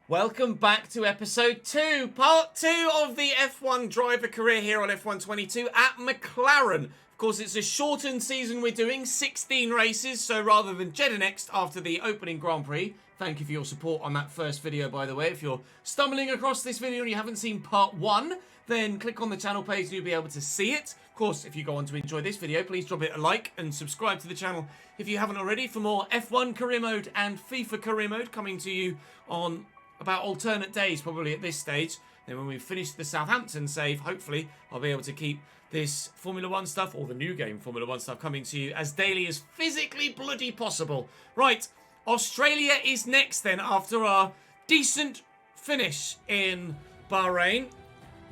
Welcome back to episode 2, part 2 of the F1 driver career here on F122 at McLaren. Of course, it's a shortened season we're doing, 16 races, so rather than Jeddah next after the opening Grand Prix, thank you for your support on that first video, by the way. If you're stumbling across this video and you haven't seen part 1, then click on the channel page and you'll be able to see it. Of course, if you go on to enjoy this video, please drop it a like and subscribe to the channel if you haven't already for more F1 career mode and FIFA career mode coming to you on about alternate days probably at this stage. Then when we finish the Southampton save, hopefully I'll be able to keep this Formula 1 stuff, or the new game Formula 1 stuff, coming to you as daily as physically bloody possible. Right, Australia is next then after our decent finish in Bahrain.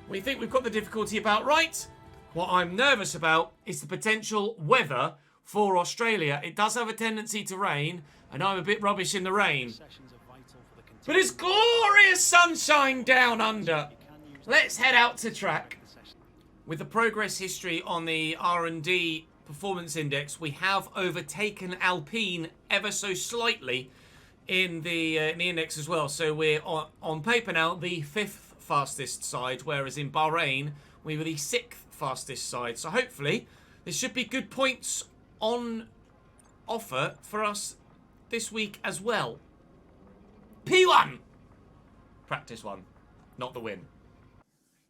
We think we've got the difficulty about right. What I'm nervous about is the potential weather for Australia. It does have a tendency to rain, and I'm a bit rubbish in the rain. But it's glorious sunshine down under. Let's head out to track. With the progress history on the R&D performance index, we have overtaken Alpine ever so slightly in the index as well. So we're on paper now the 5th fastest side, whereas in Bahrain we were the 6th fastest side. So hopefully there should be good points on offer for us this week as well. P1! Practice 1, not the win.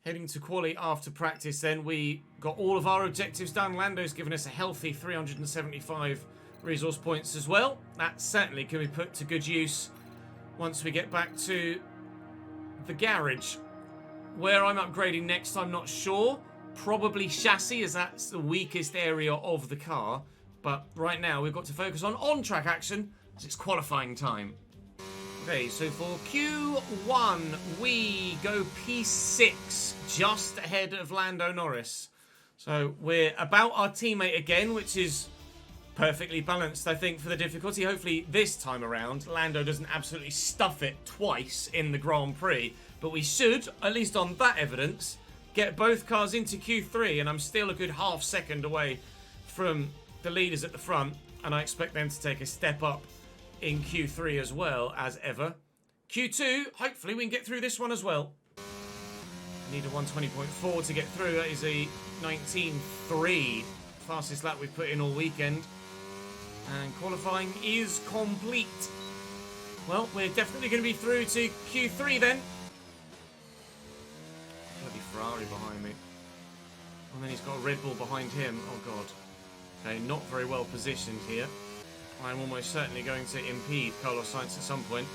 Heading to quali after practice then, we got all of our objectives done. Lando's given us a healthy 375 resource points as well. That certainly can be put to good use once we get back to the garage. Where I'm upgrading next, I'm not sure. Probably chassis, as that's the weakest area of the car. But right now, we've got to focus on on-track action, as it's qualifying time. Okay, so for Q1, we go P6, just ahead of Lando Norris. So we're about our teammate again, which is perfectly balanced, I think, for the difficulty. Hopefully this time around, Lando doesn't absolutely stuff it twice in the Grand Prix. But we should, at least on that evidence, get both cars into Q3, and I'm still a good half second away from the leaders at the front, and I expect them to take a step up in Q3 as well, as ever. Q2, hopefully we can get through this one as well. Need a 120.4 to get through. That is a 19.3, fastest lap we've put in all weekend. And qualifying is complete. Well, we're definitely going to be through to Q3 then. Bloody Ferrari behind me. And then he's got a Red Bull behind him. Oh god. Okay, not very well positioned here. I'm almost certainly going to impede Carlos Sainz at some point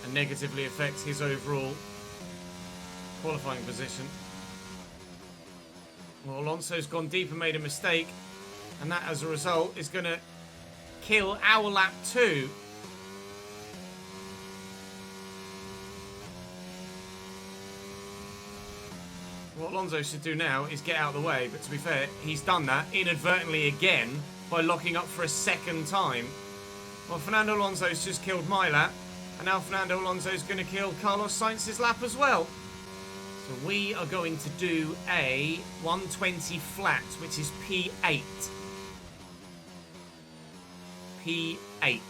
and negatively affect his overall qualifying position. Well, Alonso's gone deep and made a mistake, and that, as a result, is going to kill our lap 2. What Alonso should do now is get out of the way, but to be fair, he's done that inadvertently again by locking up for a second time. Well, Fernando Alonso's just killed my lap, and now Fernando Alonso's going to kill Carlos Sainz's lap as well. So we are going to do a 120 flat, which is P8. P8.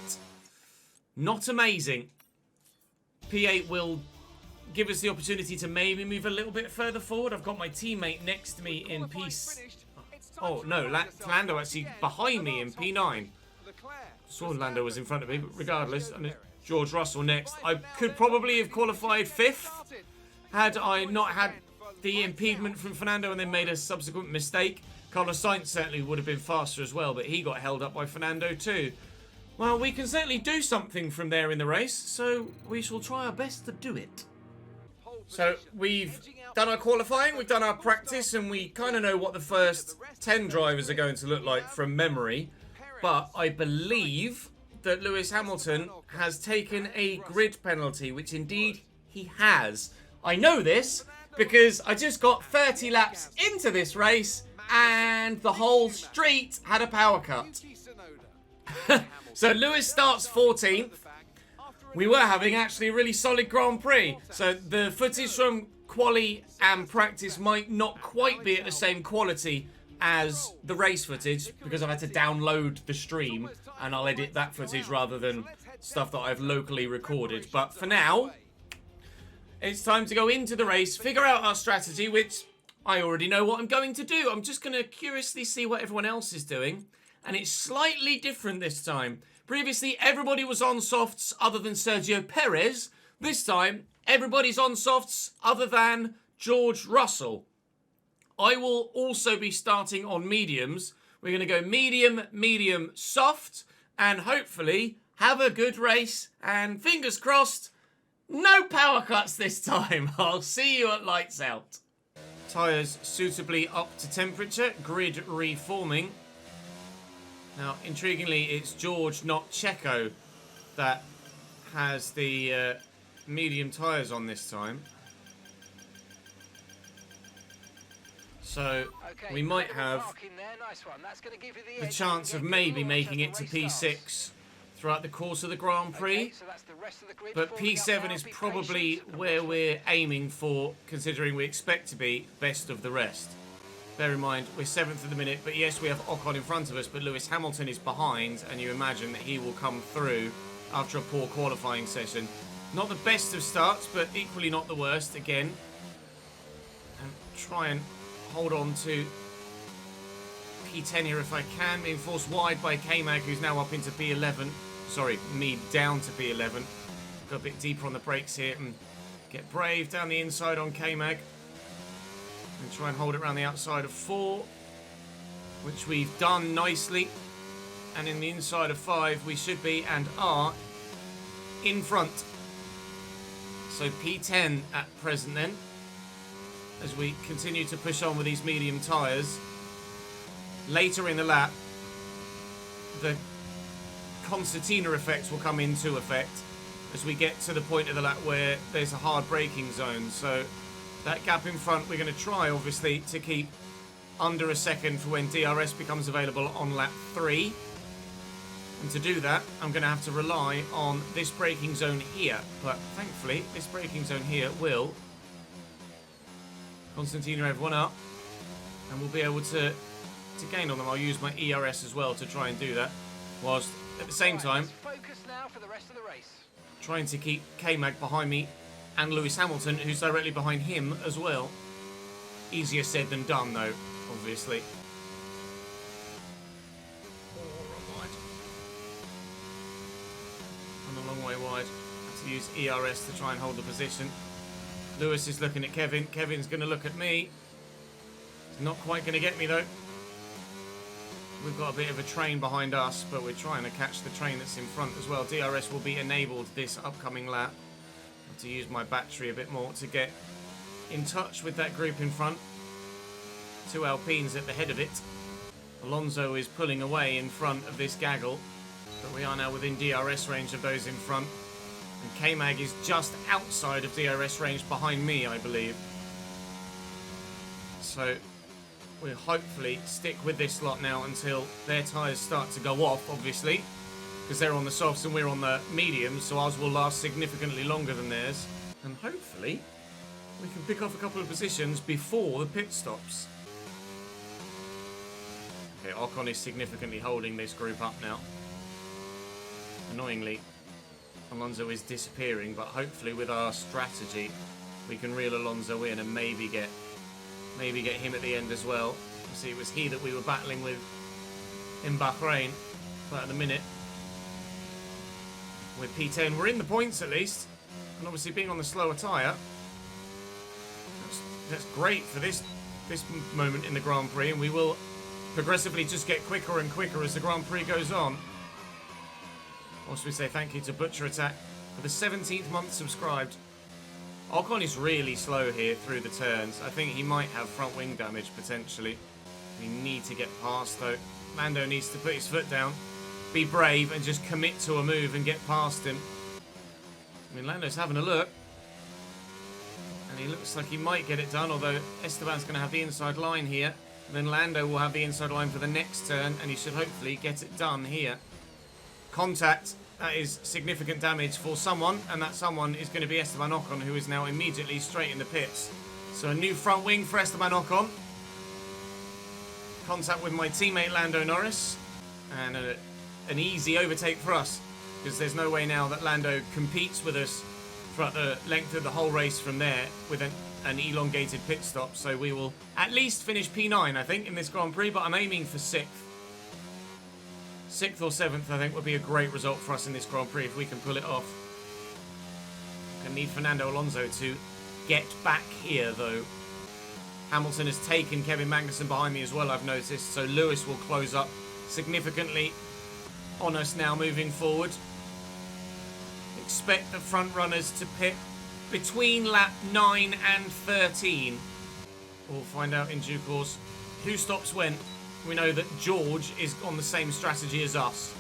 Not amazing. P8 will give us the opportunity to maybe move a little bit further forward. I've got my teammate next to me in P6. Oh, no, Lando actually behind me in P9. Saw Lando was in front of me, but regardless, and George Russell next. I could probably have qualified 5th had I not had the impediment from Fernando and then made a subsequent mistake. Carlos Sainz certainly would have been faster as well, but he got held up by Fernando too. Well, we can certainly do something from there in the race, so we shall try our best to do it. So we've done our qualifying, we've done our practice, and we kind of know what the first 10 drivers are going to look like from memory. But I believe that Lewis Hamilton has taken a grid penalty, which indeed he has. I know this because I just got 30 laps into this race and the whole street had a power cut. So Lewis starts 14th. We were having actually a really solid Grand Prix. So the footage from quali and practice might not quite be at the same quality as the race footage because I've had to download the stream and I'll edit that footage rather than stuff that I've locally recorded. But for now, It's time to go into the race, figure out our strategy, which I already know what I'm going to do. I'm just going to curiously see what everyone else is doing. And it's slightly different this time. Previously, everybody was on softs other than Sergio Perez. This time, everybody's on softs other than George Russell. I will also be starting on mediums. We're going to go medium, medium, soft, and hopefully have a good race. And fingers crossed, no power cuts this time. I'll see you at lights out. Tyres suitably up to temperature, grid reforming. Now, intriguingly, it's George, not Checo, that has the medium tyres on this time. So we might have the chance of maybe making it to P6 throughout the course of the Grand Prix. But P7 is probably where we're aiming for, considering we expect to be best of the rest. Bear in mind, we're 7th at the minute, but yes, we have Ocon in front of us, but Lewis Hamilton is behind, and you imagine that he will come through after a poor qualifying session. Not the best of starts, but equally not the worst, again. And try and hold on to P10 here if I can, being forced wide by K-Mag, who's now up into P11. Sorry, me down to P11. Go a bit deeper on the brakes here and get brave down the inside on K-Mag. And try and hold it around the outside of 4, which we've done nicely. And in the inside of 5, we should be and are in front. So P10 at present then, as we continue to push on with these medium tyres. Later in the lap, the concertina effect will come into effect as we get to the point of the lap where there's a hard braking zone. So that gap in front, we're going to try, obviously, to keep under a second for when DRS becomes available on lap 3. And to do that, I'm going to have to rely on this braking zone here. But thankfully, this braking zone here will concertina everyone up. And we'll be able to gain on them. I'll use my ERS as well to try and do that. Whilst at the same time, trying to keep K-Mag behind me and Lewis Hamilton, who's directly behind him as well. Easier said than done, though, obviously. I'm a long way wide. Have to use ERS to try and hold the position. Lewis is looking at Kevin. Kevin's going to look at me. He's not quite going to get me, though. We've got a bit of a train behind us, but we're trying to catch the train that's in front as well. DRS will be enabled this upcoming lap. I have to use my battery a bit more to get in touch with that group in front. 2 Alpines at the head of it. Alonso is pulling away in front of this gaggle, but we are now within DRS range of those in front. And K-Mag is just outside of DRS range behind me, I believe. So we'll hopefully stick with this lot now until their tyres start to go off, obviously, because they're on the softs and we're on the mediums, so ours will last significantly longer than theirs. And hopefully we can pick off a couple of positions before the pit stops. Okay, Ocon is significantly holding this group up now. Annoyingly, Alonso is disappearing, but hopefully with our strategy we can reel Alonso in and maybe get him at the end as well. See, it was he that we were battling with in Bahrain, but at the minute with P10 we're in the points at least, and obviously being on the slower tyre, that's great for this moment in the Grand Prix, and we will progressively just get quicker and quicker as the Grand Prix goes on. Also, we say thank you to Butcher Attack for the 17th month subscribed. Ocon is really slow here through the turns. I think he might have front wing damage potentially. We need to get past though. Lando needs to put his foot down, be brave and just commit to a move and get past him. I mean, Lando's having a look. And he looks like he might get it done, although Esteban's going to have the inside line here. Then Lando will have the inside line for the next turn, and he should hopefully get it done here. Contact. That is significant damage for someone, and that someone is going to be Esteban Ocon, who is now immediately straight in the pits. So a new front wing for Esteban Ocon. Contact with my teammate Lando Norris, and an easy overtake for us, because there's no way now that Lando competes with us throughout the length of the whole race from there with an elongated pit stop. So we will at least finish P9, I think, in this Grand Prix, but I'm aiming for 6th. 6th or 7th, I think, would be a great result for us in this Grand Prix if we can pull it off. Gonna need Fernando Alonso to get back here, though. Hamilton has taken Kevin Magnussen behind me as well, I've noticed, so Lewis will close up significantly on us now moving forward. Expect the front runners to pit between lap 9 and 13. We'll find out in due course who stops when. We know that George is on the same strategy as us,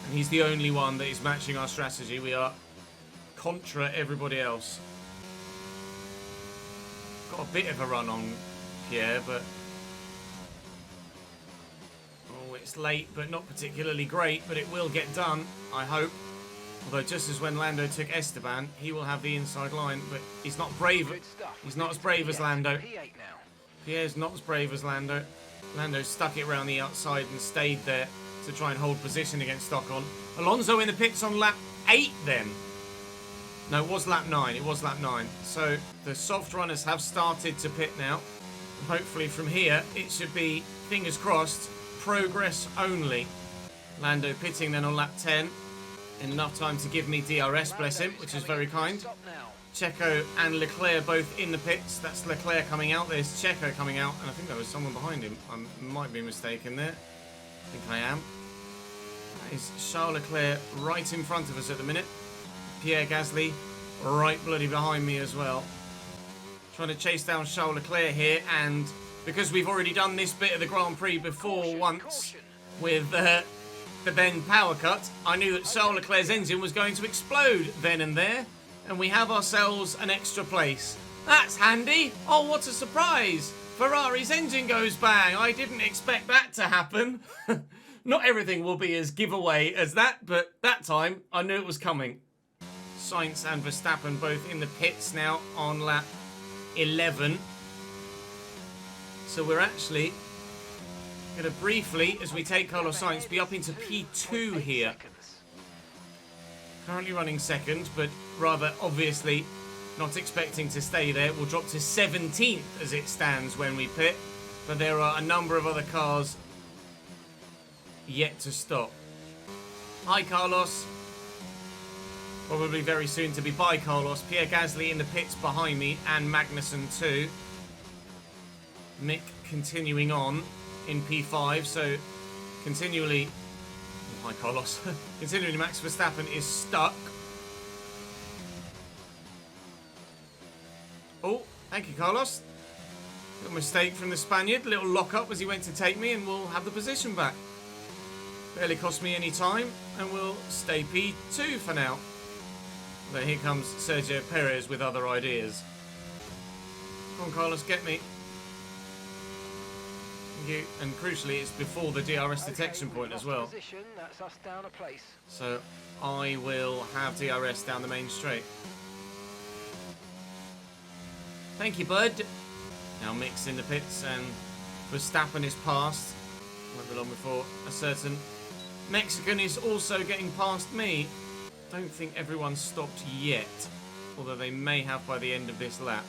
and he's the only one that is matching our strategy. We are contra everybody else. Got a bit of a run on Pierre, but oh, it's late, but not particularly great, but it will get done, I hope. Although just as when Lando took Esteban, he will have the inside line, but he's not brave. He's not as brave as Lando. Pierre's not as brave as Lando. Lando stuck it around the outside and stayed there to try and hold position against Ocon. Alonso in the pits on lap 8 then. No, it was lap 9. It was lap 9. So the soft runners have started to pit now. And hopefully from here, it should be, fingers crossed, progress only. Lando pitting then on lap 10. In enough time to give me DRS, bless him, which is very kind. Checo and Leclerc both in the pits. That's Leclerc coming out. There's Checo coming out. And I think there was someone behind him. I might be mistaken there. I think I am. That is Charles Leclerc right in front of us at the minute. Pierre Gasly right bloody behind me as well. Trying to chase down Charles Leclerc here. And because we've already done this bit of the Grand Prix before once with the then power cut, I knew that Charles Leclerc's engine was going to explode then and there. And we have ourselves an extra place. That's handy. Oh, what a surprise. Ferrari's engine goes bang. I didn't expect that to happen. Not everything will be as giveaway as that, but that time I knew it was coming. Sainz and Verstappen both in the pits now on lap 11. So we're actually going to briefly, as we take Carlos Sainz, be up into P2 here. Currently running second, but rather obviously not expecting to stay there. We'll drop to 17th as it stands when we pit, but there are a number of other cars yet to stop. Hi Carlos. Probably very soon to be bye Carlos. Pierre Gasly in the pits behind me and Magnussen too. Mick continuing on in P5, so continually... Hi Carlos. Continually Max Verstappen is stuck. Oh, thank you Carlos. Little mistake from the Spaniard. Little lock up as he went to take me, and we'll have the position back. Barely cost me any time, and we'll stay P2 for now. But here comes Sergio Perez with other ideas. Come on Carlos, get me. You, and crucially it's before the DRS detection point as well. That's us down a place. So I will have DRS down the main straight. Thank you, bud. Now Mick's in the pits and Verstappen is past. Won't be long before a certain Mexican is also getting past me. Don't think everyone's stopped yet, although they may have by the end of this lap.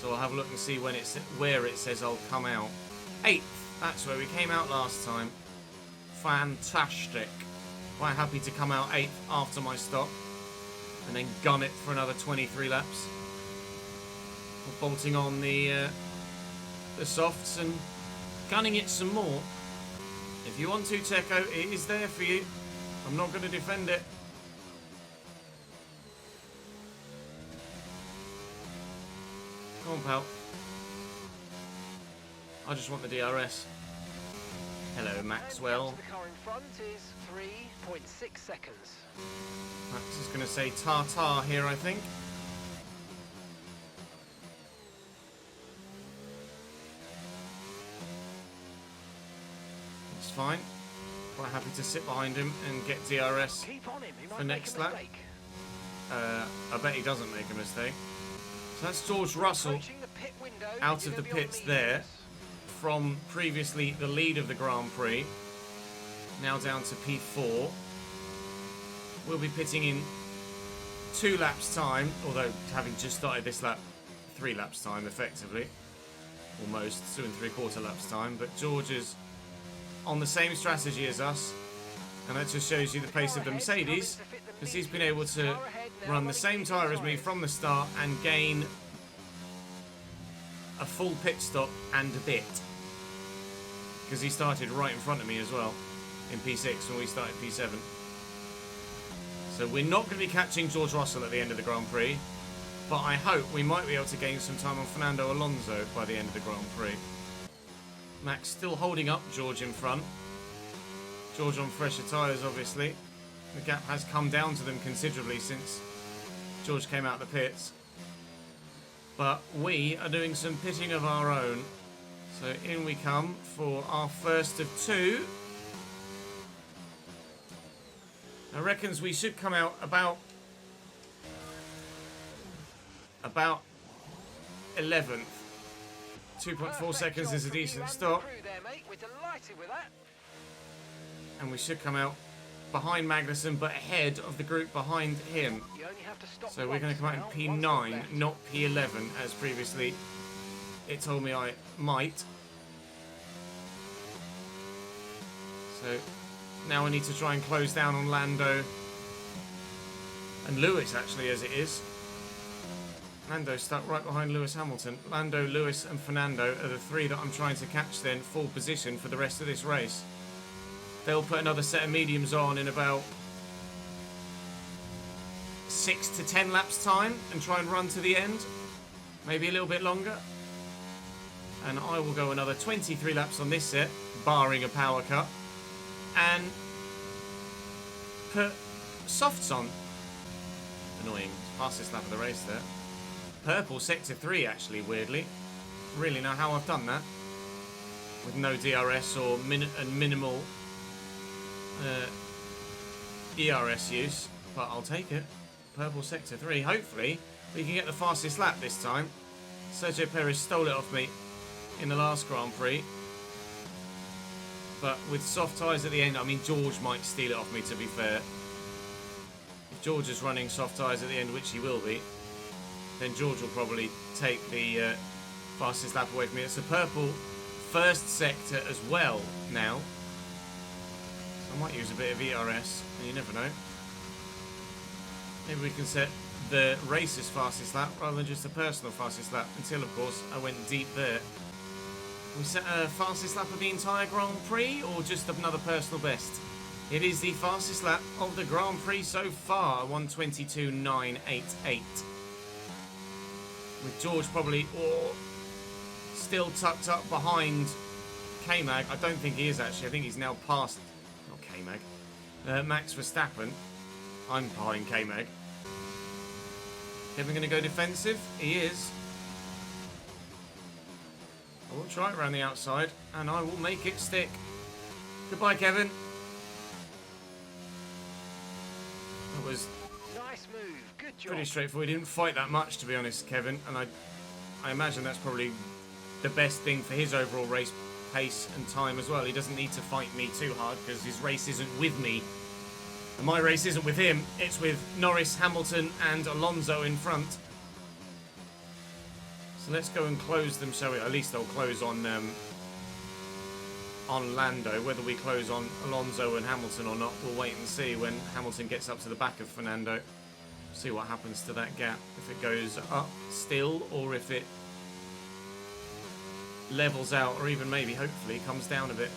So I'll have a look and see when it's where it says I'll come out. 8th. That's where we came out last time. Fantastic. Quite happy to come out 8th after my stop. And then gun it for another 23 laps. We're bolting on the softs and gunning it some more. If you want to, Checo, it is there for you. I'm not going to defend it. Come on, pal. I just want the DRS. Hello, Maxwell. The car in front is 3.6 seconds. Max is going to say ta-ta here, I think. That's fine. Quite happy to sit behind him and get DRS for next lap. I bet he doesn't make a mistake. So that's George Russell out of the pits there. From previously the lead of the Grand Prix, now down to P4. We'll be pitting in 2 laps time, although having just started this lap 3 laps time effectively, almost 2 3/4 laps time, but George is on the same strategy as us, and that just shows you the pace of the Mercedes, because he's been able to run the same tyre as me from the start and gain a full pit stop and a bit, because he started right in front of me as well in P6 when we started P7. So we're not going to be catching George Russell at the end of the Grand Prix, but I hope we might be able to gain some time on Fernando Alonso by the end of the Grand Prix. Max still holding up George in front. George on fresher tyres, obviously. The gap has come down to them considerably since George came out of the pits. But we are doing some pitting of our own. So in we come for our first of 2. I reckons we should come out about 11th. 2.4 seconds is a decent stop. And we should come out behind Magnussen, but ahead of the group behind him. So we're going to come out in P9, not P11, as previously it told me I might. So now I need to try and close down on Lando and Lewis, actually, as it is. Lando stuck right behind Lewis Hamilton. Lando, Lewis and Fernando are the 3 that I'm trying to catch then, full position for the rest of this race. They'll put another set of mediums on in about 6 to 10 laps time and try and run to the end. Maybe a little bit longer. And I will go another 23 laps on this set, barring a power cut, and put softs on. Annoying. Fastest lap of the race there. Purple sector 3, actually, weirdly. Really know how I've done that. With no DRS or minimal ERS use. But I'll take it. Purple sector 3. Hopefully, we can get the fastest lap this time. Sergio Perez stole it off me in the last Grand Prix. But with soft tyres at the end, I mean, George might steal it off me, to be fair. If George is running soft tyres at the end, which he will be, then George will probably take the fastest lap away from me. It's a purple first sector as well now. So I might use a bit of ERS, and you never know. Maybe we can set the race's fastest lap rather than just a personal fastest lap, until, of course, I went deep there. We set a fastest lap of the entire Grand Prix, or just another personal best? It is the fastest lap of the Grand Prix so far, 1:22.988. With George probably still tucked up behind K-Mag. I don't think he is, actually. I think he's now past, not K-Mag, Max Verstappen. I'm behind K-Mag. Kevin going to go defensive? He is. I will try it around the outside, and I will make it stick. Goodbye, Kevin. That was nice move. Good job. Pretty straightforward. He didn't fight that much, to be honest, Kevin. And I imagine that's probably the best thing for his overall race pace and time as well. He doesn't need to fight me too hard because his race isn't with me. And my race isn't with him. It's with Norris, Hamilton and Alonso in front. So let's go and close them, shall we? At least they'll close on Lando. Whether we close on Alonso and Hamilton or not, we'll wait and see when Hamilton gets up to the back of Fernando. See what happens to that gap. If it goes up still, or if it levels out, or even maybe, hopefully, comes down a bit.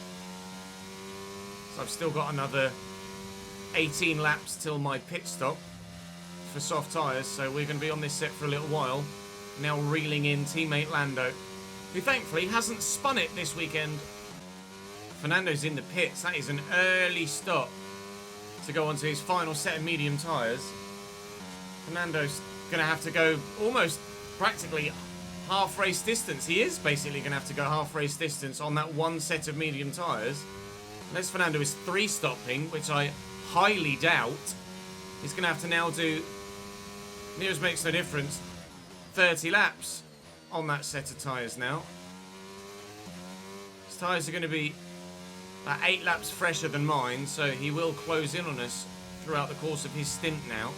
So I've still got another 18 laps till my pit stop for soft tyres, so we're going to be on this set for a little while. Now reeling in teammate Lando, who thankfully hasn't spun it this weekend. Fernando's in the pits. That is an early stop to go onto his final set of medium tyres. Fernando's going to have to go almost practically half race distance. He is basically going to have to go half race distance on that one set of medium tyres. Unless Fernando is 3-stopping, which I highly doubt, he's going to have to now do, near as makes no difference, 30 laps on that set of tyres now. His tyres are going to be about 8 laps fresher than mine, so he will close in on us throughout the course of his stint now.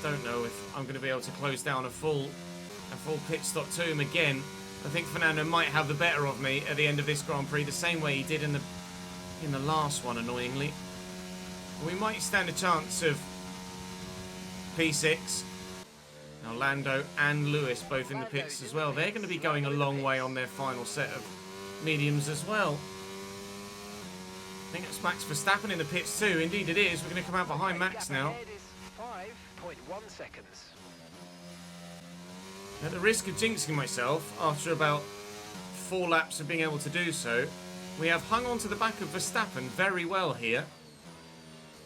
don't know if I'm going to be able to close down a full pit stop to him again. I think Fernando might have the better of me at the end of this Grand Prix, the same way he did in the last one, annoyingly. We might stand a chance of P6. Now Lando and Lewis both in the pits as well. They're going to be going a long way on their final set of mediums as well. I think it's Max Verstappen in the pits too. Indeed it is. We're going to come out behind Max now. 5.1 seconds. At the risk of jinxing myself, after about 4 laps of being able to do so, we have hung on to the back of Verstappen very well here.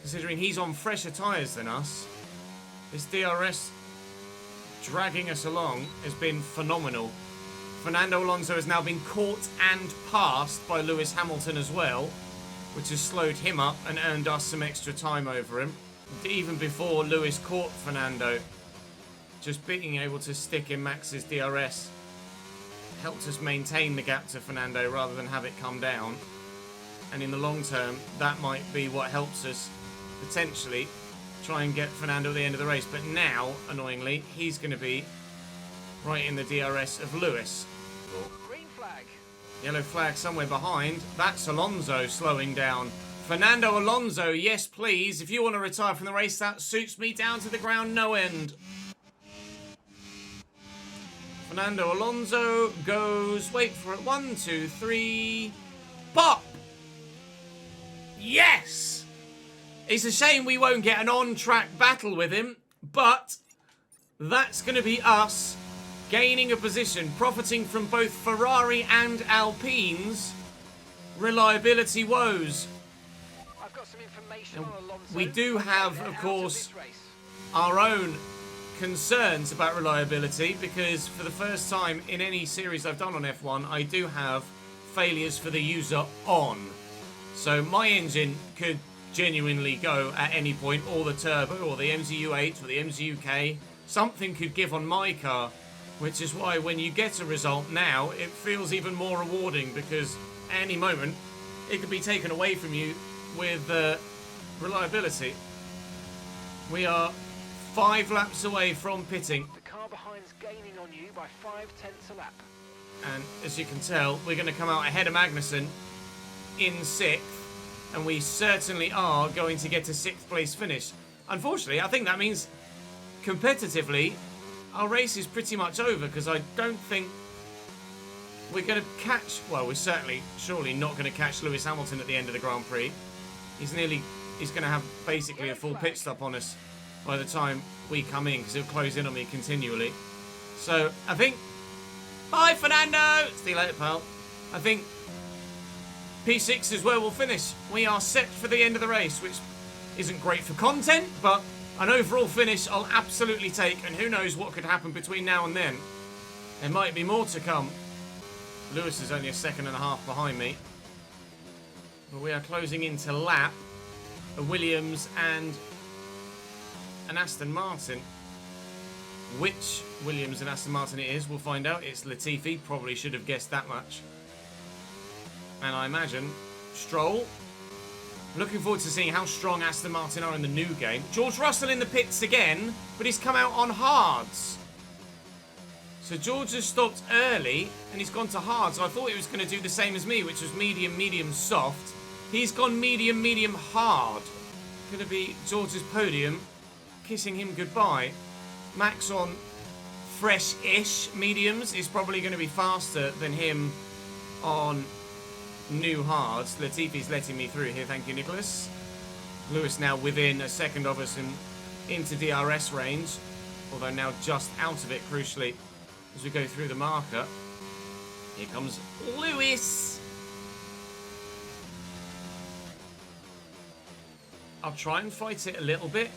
Considering he's on fresher tyres than us. This DRS dragging us along has been phenomenal. Fernando Alonso has now been caught and passed by Lewis Hamilton as well, which has slowed him up and earned us some extra time over him. Even before Lewis caught Fernando, just being able to stick in Max's DRS helped us maintain the gap to Fernando rather than have it come down. And in the long term, that might be what helps us potentially try and get Fernando at the end of the race. But now, annoyingly, he's going to be right in the DRS of Lewis. Green flag. Yellow flag somewhere behind. That's Alonso slowing down. Fernando Alonso, yes please. If you want to retire from the race, that suits me down to the ground, no end. Fernando Alonso goes, wait for it, 1, 2, 3, pop! Yes! It's a shame we won't get an on-track battle with him, but that's going to be us gaining a position, profiting from both Ferrari and Alpine's reliability woes. I've got some information on Alonso. We do have, of course, our own concerns about reliability, because for the first time in any series I've done on F1, I do have failures for the user on. So my engine could genuinely go at any point, or the turbo, or the MZU8, or the MZUK. Something could give on my car, which is why when you get a result now, it feels even more rewarding, because at any moment it could be taken away from you with reliability. We are 5 laps away from pitting. The car behind's gaining on you by 0.5 a lap. And as you can tell, we're going to come out ahead of Magnussen in 6th. And we certainly are going to get a 6th place finish. Unfortunately, I think that means competitively, our race is pretty much over, because I don't think we're going to catch... Well, we're surely not going to catch Lewis Hamilton at the end of the Grand Prix. He's going to have basically a full pit stop on us by the time we come in, because he'll close in on me continually. So, I think... Bye, Fernando! See you later, pal. I think P6 is where we'll finish. We are set for the end of the race, which isn't great for content, but an overall finish I'll absolutely take, and who knows what could happen between now and then. There might be more to come. Lewis is only a 1.5 seconds behind me. But we are closing into lap a Williams and an Aston Martin. Which Williams and Aston Martin it is, we'll find out. It's Latifi, probably should have guessed that much. And I imagine Stroll. Looking forward to seeing how strong Aston Martin are in the new game. George Russell in the pits again, but he's come out on hards. So George has stopped early and he's gone to hard. So I thought he was going to do the same as me, which was medium, medium, soft. He's gone medium, medium, hard. Going to be George's podium, kissing him goodbye. Max on fresh-ish mediums is probably going to be faster than him on new hards. Latifi's letting me through here, thank you, Nicholas. Lewis now within 1 second of us and into DRS range, although now just out of it, crucially, as we go through the marker. Here comes Lewis. I'll try and fight it a little bit,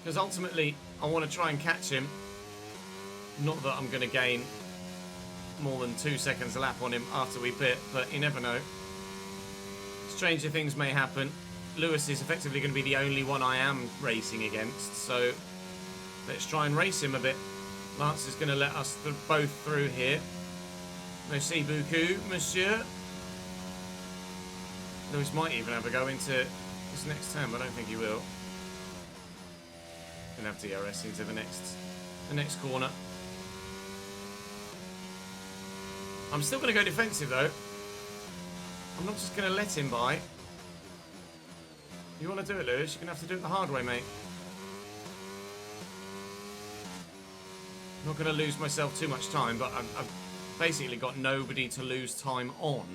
because ultimately I want to try and catch him. Not that I'm going to gain more than 2 seconds a lap on him after we pit, but you never know. Stranger things may happen. Lewis is effectively going to be the only one I am racing against, so let's try and race him a bit. Lance is going to let us both through here. Merci beaucoup, monsieur. Lewis might even have a go into this next turn, but I don't think he will. Gonna have DRS into the next corner. I'm still gonna go defensive though. I'm not just gonna let him by. You wanna do it, Lewis? You're gonna have to do it the hard way, mate. I'm not gonna lose myself too much time, but I've basically got nobody to lose time on.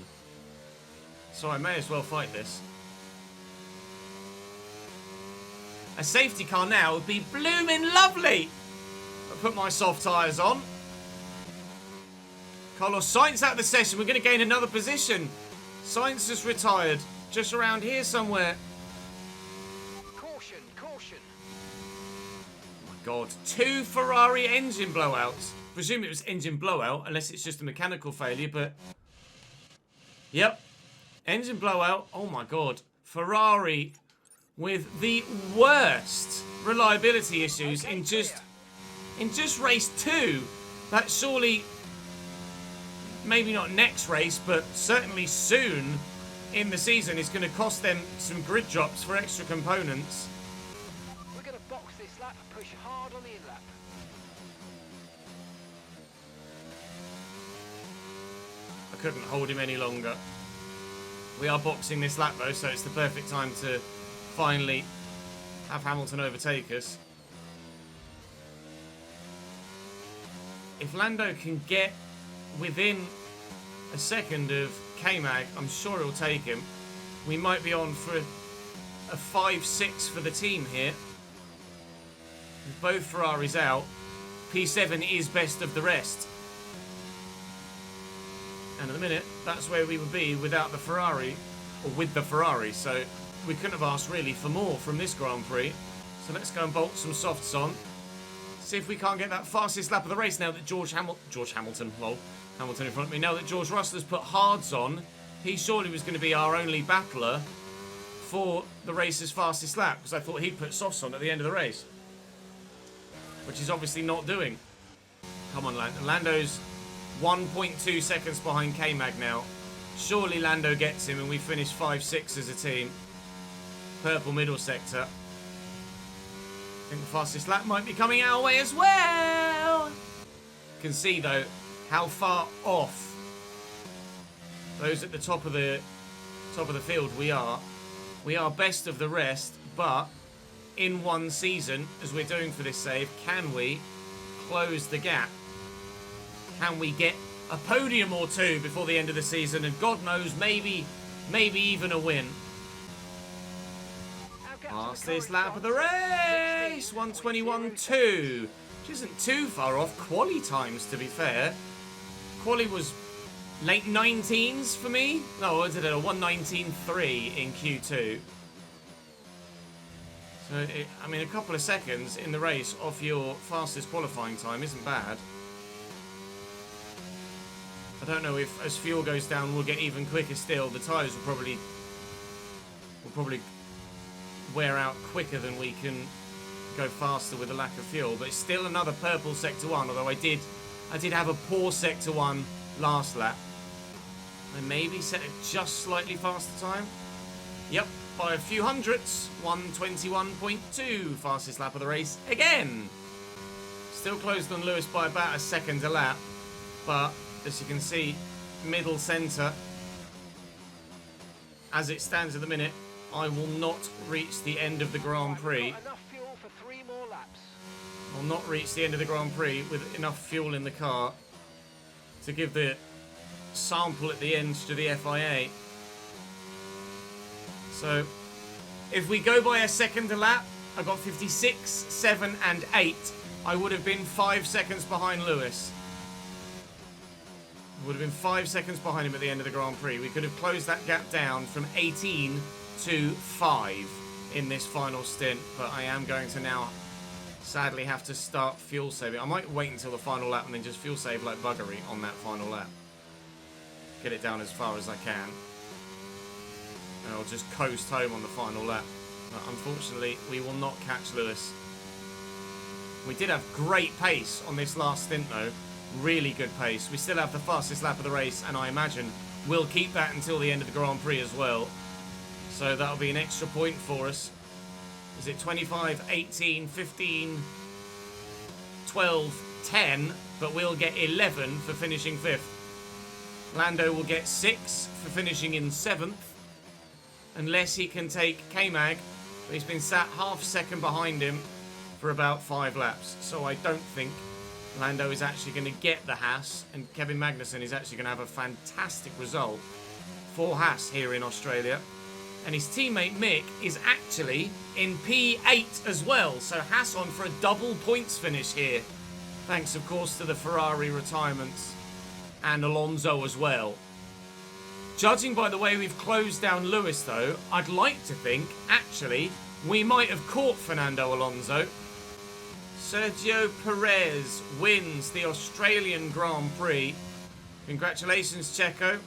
So I may as well fight this. A safety car now would be blooming lovely. I put my soft tyres on. Carlos Sainz out of the session. We're going to gain another position. Sainz has retired. Just around here somewhere. Caution, caution. Oh my God. 2 Ferrari engine blowouts. Presume it was engine blowout, unless it's just a mechanical failure, but... Yep. Engine blowout. Oh my God. Ferrari with the worst reliability issues in just race 2. That surely, maybe not next race, but certainly soon in the season is going to cost them some grid drops for extra components. We're going to box this lap and push hard on the in-lap. I couldn't hold him any longer. We are boxing this lap though, so it's the perfect time to finally have Hamilton overtake us. If Lando can get within a second of K-Mag, I'm sure he'll take him. We might be on for a 5-6 for the team here. With both Ferraris out, P7 is best of the rest. And at the minute, that's where we would be without the Ferrari, or with the Ferrari, so we couldn't have asked really for more from this Grand Prix. So let's go and bolt some softs on. See if we can't get that fastest lap of the race now that Hamilton in front of me. Now that George Russell has put hards on, he surely was going to be our only battler for the race's fastest lap, because I thought he'd put softs on at the end of the race. Which he's obviously not doing. Come on, Lando. Lando's 1.2 seconds behind K-Mag now. Surely Lando gets him and we finish 5-6 as a team. Purple middle sector. I think the fastest lap might be coming our way as well. You can see though how far off those at the top of the field we are. We are best of the rest, but in one season, as we're doing for this save, can we close the gap? Can we get a podium or two before the end of the season? And God knows, maybe even a win. Fastest lap of the race, 1:21.2, which isn't too far off quali times, to be fair. Quali was late 19s for me. No, what did it? A 1:19.3 in Q2. So, I mean, a couple of seconds in the race off your fastest qualifying time isn't bad. I don't know if, as fuel goes down, we'll get even quicker still. The tyres will probably wear out quicker than we can go faster with the lack of fuel. But it's still another purple sector 1, although I did have a poor sector 1 last lap. I maybe set a just slightly faster time. Yep, by a few hundredths. 1:21.2, fastest lap of the race again. Still closed on Lewis by about a second a lap, but as you can see, middle centre. As it stands at the minute, I will not reach the end of the Grand Prix. Enough fuel for 3 more laps. I'll not reach the end of the Grand Prix with enough fuel in the car to give the sample at the end to the FIA. So, if we go by a second a lap, I got 56, 7 and 8. I would have been 5 seconds behind Lewis. Would have been 5 seconds behind him at the end of the Grand Prix. We could have closed that gap down from 18 to 5 in this final stint, but I am going to now sadly have to start fuel saving. I might wait until the final lap and then just fuel save like buggery on that final lap. Get it down as far as I can. And I'll just coast home on the final lap. But unfortunately, we will not catch Lewis. We did have great pace on this last stint though. Really good pace. We still have the fastest lap of the race, and I imagine we'll keep that until the end of the Grand Prix as well. So that'll be an extra point for us. Is it 25, 18, 15, 12, 10, but we'll get 11 for finishing 5th. Lando will get 6 for finishing in 7th, unless he can take K-Mag, but he's been sat half second behind him for about 5 laps. So I don't think Lando is actually going to get the Haas, and Kevin Magnussen is actually going to have a fantastic result for Haas here in Australia. And his teammate Mick is actually in P8 as well, so Haas on for a double points finish here. Thanks, of course, to the Ferrari retirements and Alonso as well. Judging by the way we've closed down Lewis, though, I'd like to think, actually, we might have caught Fernando Alonso. Sergio Perez wins the Australian Grand Prix. Congratulations, Checo.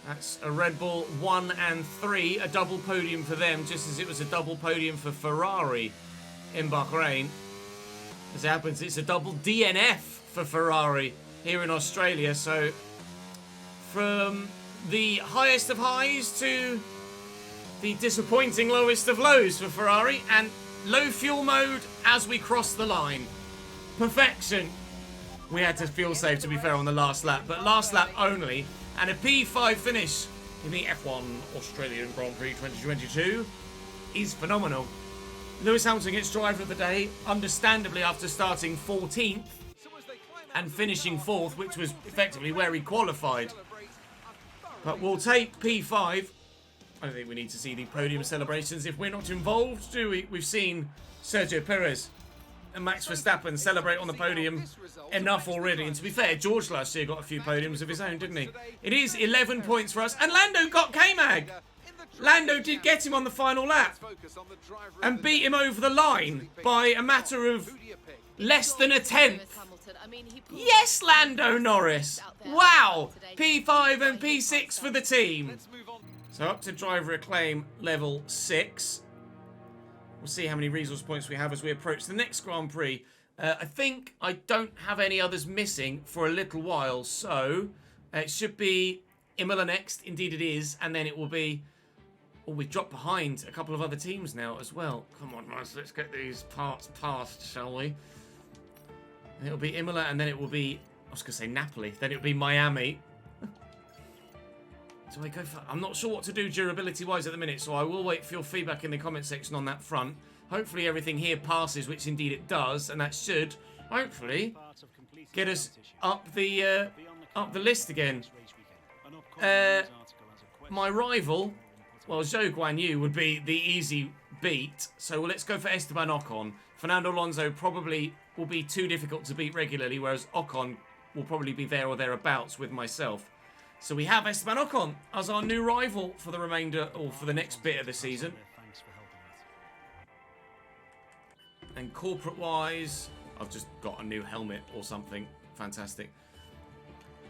That's a Red Bull 1 and 3, a double podium for them, just as it was a double podium for Ferrari in Bahrain. As it happens, it's a double DNF for Ferrari here in Australia. So from the highest of highs to the disappointing lowest of lows for Ferrari, and low fuel mode as we cross the line. Perfection. We had to fuel save, to be fair, on the last lap, but last lap only. And a P5 finish in the F1 Australian Grand Prix 2022 is phenomenal. Lewis Hamilton gets driver of the day, understandably, after starting 14th and finishing 4th, which was effectively where he qualified. But we'll take P5. I don't think we need to see the podium celebrations if we're not involved, do we? We've seen Sergio Perez and Max Verstappen celebrate on the podium enough already. And to be fair, George last year got a few podiums of his own, didn't he? It is 11 points for us. And Lando got K-Mag. Lando did get him on the final lap and beat him over the line by a matter of less than a tenth. Yes, Lando Norris. Wow. P5 and P6 for the team. So up to driver acclaim level 6. We'll see how many resource points we have as we approach the next Grand Prix. I think I don't have any others missing for a little while, so it should be Imola next. Indeed it is, and then it will be... Oh, we've dropped behind a couple of other teams now as well. Come on, guys, let's get these parts passed, shall we? And it'll be Imola, and then it will be... I was going to say Napoli. Then it'll be Miami. Do I go for... I'm not sure what to do durability-wise at the minute, so I will wait for your feedback in the comment section on that front. Hopefully everything here passes, which indeed it does, and that should, hopefully, get us up the list again. My rival, well, Zhou Guanyu would be the easy beat, so let's go for Esteban Ocon. Fernando Alonso probably will be too difficult to beat regularly, whereas Ocon will probably be there or thereabouts with myself. So we have Esteban Ocon as our new rival for the remainder, or for the next bit of the season. And corporate-wise, I've just got a new helmet or something. Fantastic.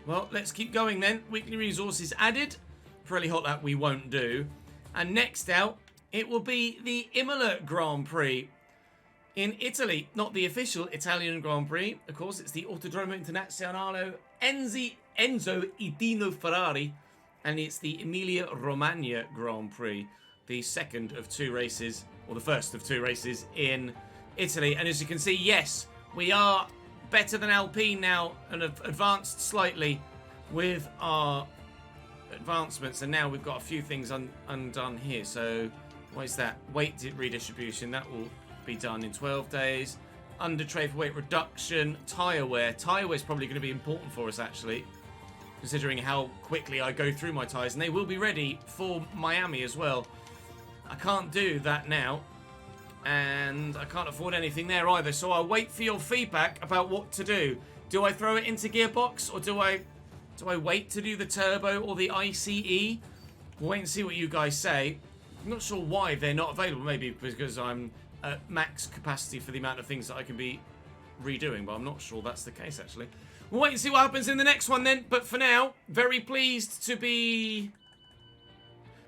Well, let's keep going then. Weekly resources added. Pretty hot that we won't do. And next out, it will be the Imola Grand Prix in Italy. Not the official Italian Grand Prix. Of course, it's the Autodromo Internazionale Enzo Idino Ferrari, and it's the Emilia-Romagna Grand Prix, the second of 2 races, or the first of 2 races in Italy. And as you can see, yes, we are better than Alpine now and have advanced slightly with our advancements, and now we've got a few things undone here. So what is that? Weight redistribution, that will be done in 12 days. Under tray for weight reduction, tyre wear. Tyre wear is probably going to be important for us, actually, considering how quickly I go through my tyres, and they will be ready for Miami as well. I can't do that now, and I can't afford anything there either, so I'll wait for your feedback about what to do. Do I throw it into gearbox, or do I wait to do the turbo or the ICE? We'll wait and see what you guys say. I'm not sure why they're not available, maybe because I'm at max capacity for the amount of things that I can be redoing, but I'm not sure that's the case, actually. We'll wait and see what happens in the next one then, but for now, very pleased to be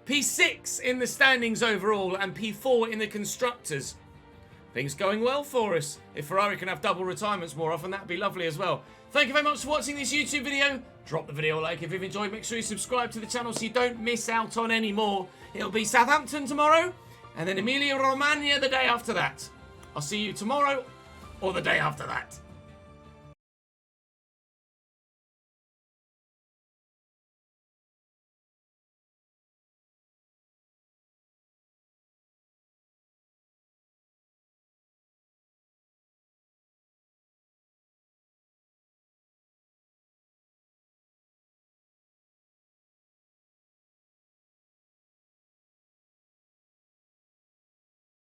P6 in the standings overall and P4 in the constructors. Things going well for us. If Ferrari can have double retirements more often, that'd be lovely as well. Thank you very much for watching this YouTube video. Drop the video a like if you've enjoyed. Make sure you subscribe to the channel so you don't miss out on any more. It'll be Southampton tomorrow, and then Emilia Romagna the day after that. I'll see you tomorrow or the day after that.